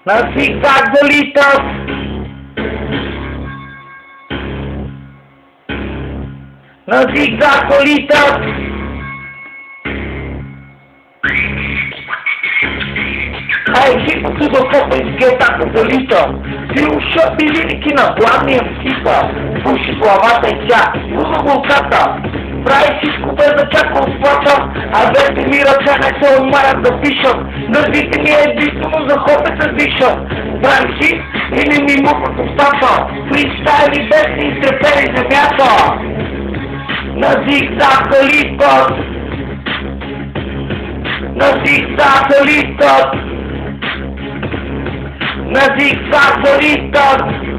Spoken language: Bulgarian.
На зигзаг долитат. На зигзаг долитат. Екипът до Копенския така долита. Филша билиники на главния психа. Пуши главата и тя. Пуна голката. Прави всичко без да чака отплата, а двете ми ръце не се умарят да пишат. Нървите ми единствено за хопета дишат. Прави си и не ми мукат устата. Фристайли без да изтрепери земята. На зигзаг литат. На зигзаг литат. На зигзаг литат.